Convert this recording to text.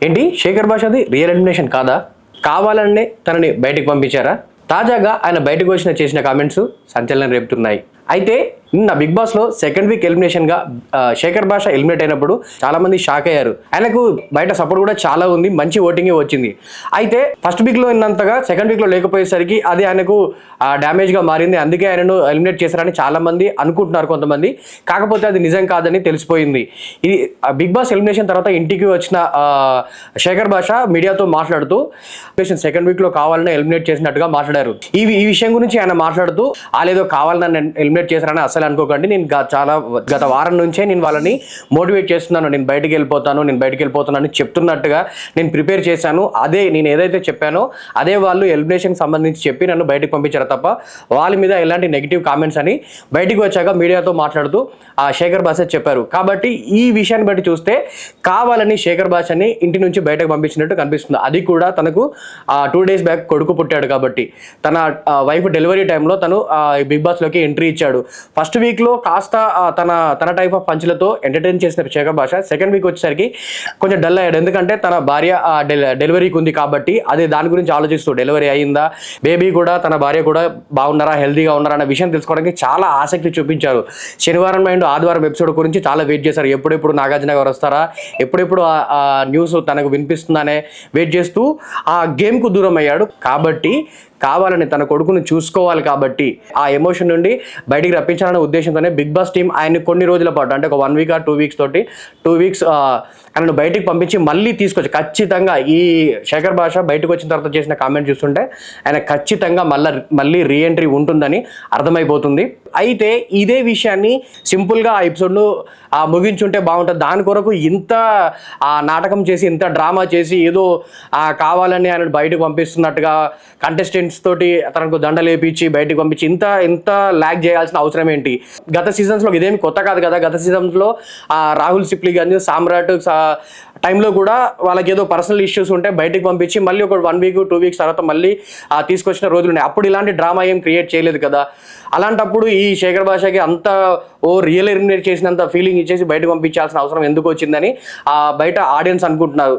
ఏంటి Shekhar భాషది real elimination కాదా? కావాలనే తనని బయటకు పంపించారా? తాజాగా ఆయన బయటకు చేసిన కామెంట్స్ సంచలనం రేపుతున్నాయి. అయితే నిన్న బిగ్ బాస్ లో సెకండ్ వీక్ ఎలిమినేషన్ గా శేఖర్ భాష ఎలిమినేట్ అయినప్పుడు చాలా మంది షాక్ అయ్యారు. ఆయనకు బయట సపోర్ట్ కూడా చాలా ఉంది, మంచి ఓటింగ్ వచ్చింది. అయితే ఫస్ట్ వీక్ లో ఉన్నంతగా సెకండ్ వీక్ లో లేకపోయేసరికి అది ఆయనకు డ్యామేజ్ గా మారింది. అందుకే ఆయనను ఎలిమినేట్ చేశారని చాలా మంది అనుకుంటున్నారు కొంతమంది. కాకపోతే అది నిజం కాదని తెలిసిపోయింది. ఇది బిగ్ బాస్ ఎలిమినేషన్ తర్వాత ఇంటికి వచ్చిన శేఖర్ భాష మీడియాతో మాట్లాడుతూ సెకండ్ వీక్ లో కావాలని ఎలిమినేట్ చేసినట్టుగా మాట్లాడారు. ఈ విషయం గురించి ఆయన మాట్లాడుతూ లేదో కావాలని ఎలిమినేట్ చేశారని అసలు అనుకోకండి. నేను గత వారం నుంచే నేను వాళ్ళని మోటివేట్ చేస్తున్నాను. నేను బయటికి వెళ్ళిపోతాను అని చెప్తున్నట్టుగా నేను ప్రిపేర్ చేశాను. అదే నేను ఏదైతే చెప్పానో అదే వాళ్ళు ఎలిమినేషన్ సంబంధించి చెప్పి నన్ను బయటకు పంపించారు తప్ప వాళ్ళ మీద ఎలాంటి నెగిటివ్ కామెంట్స్ అని బయటికి వచ్చాక మీడియాతో మాట్లాడుతూ శేఖర్ భాష చెప్పారు. కాబట్టి ఈ విషయాన్ని బట్టి చూస్తే కావాలని శేఖర్ భాషని ఇంటి నుంచి బయటకు పంపించినట్టు కనిపిస్తుంది. అది కూడా తనకు 2 days బ్యాక్ కొడుకు పుట్టాడు కాబట్టి తన వైఫ్ డెలివరీ టైంలో తను బిగ్ బాస్ లోకి ఎంట్రీ ఇచ్చాడు. ఫస్ట్ వీక్ లో కాస్త తన టైప్ ఆఫ్ పంచులతో ఎంటర్టైన్ చేసిన శేఖర్ భాష సెకండ్ వీక్ వచ్చేసరికి కొంచెం డల్ అయ్యాడు. ఎందుకంటే తన భార్య డెలివరీకి ఉంది కాబట్టి అదే దాని గురించి ఆలోచిస్తూ డెలివరీ అయిందా, బేబీ కూడా తన భార్య కూడా బాగున్నారా, హెల్తీగా ఉన్నారా అన్న విషయం తెలుసుకోవడానికి చాలా ఆసక్తి చూపించారు. శనివారం అండ్ ఆదివారం ఎపిసోడ్ గురించి చాలా వెయిట్ చేశారు. ఎప్పుడెప్పుడు నాగార్జున గారు వస్తారా, ఎప్పుడెప్పుడు ఆ న్యూస్ తనకు వినిపిస్తుందనే వెయిట్ చేస్తూ ఆ గేమ్కు దూరం అయ్యాడు. కాబట్టి కావాలని తన కొడుకును చూసుకోవాలి కాబట్టి ఆ ఎమోషన్ నుండి బయటికి రప్పించాలనే ఉద్దేశంతోనే బిగ్ బాస్ టీం ఆయన కొన్ని రోజుల పాటు అంటే ఒక 1 week or 2 weeks తోటి 2 weeks ఆయనను బయటికి పంపించి మళ్ళీ తీసుకొచ్చి ఖచ్చితంగా ఈ శేఖర్ భాష బయటకు వచ్చిన తర్వాత చేసిన కామెంట్ చూస్తుంటే ఆయన ఖచ్చితంగా మళ్ళీ రీఎంట్రీ ఉంటుందని అర్థమైపోతుంది. అయితే ఇదే విషయాన్ని సింపుల్గా ఆ ఎపిసోడ్ను ముగించుంటే బాగుంటుంది. దాని కొరకు ఇంత నాటకం చేసి ఇంత డ్రామా చేసి ఏదో కావాలని ఆయన బయటకు పంపిస్తున్నట్టుగా కంటెస్టెంట్స్ తోటి తనకు దండలేపించి బయటకు పంపించి ఇంత ల్యాగ్ చేయాల్సిన అవసరం ఏంటి? గత సీజన్స్లో ఇదేమి కొత్త కాదు కదా. గత సీజన్స్లో రాహుల్ సిప్లీ కానీ సామ్రాట్ టైంలో కూడా వాళ్ళకి ఏదో పర్సనల్ ఇష్యూస్ ఉంటే బయటకు పంపించి మళ్ళీ ఒక 1 week 2 weeks తర్వాత మళ్ళీ తీసుకొచ్చిన రోజులు ఉన్నాయి. అప్పుడు ఇలాంటి డ్రామా ఏం క్రియేట్ చేయలేదు కదా. అలాంటప్పుడు ఈ శేఖర్ భాషకి అంత రియల్ ఎలిమినేట్ చేసినంత ఫీలింగ్ ఇచ్చేసి బయటకు పంపించాల్సిన అవసరం ఎందుకు వచ్చిందని బయట ఆడియన్స్ అనుకుంటున్నారు.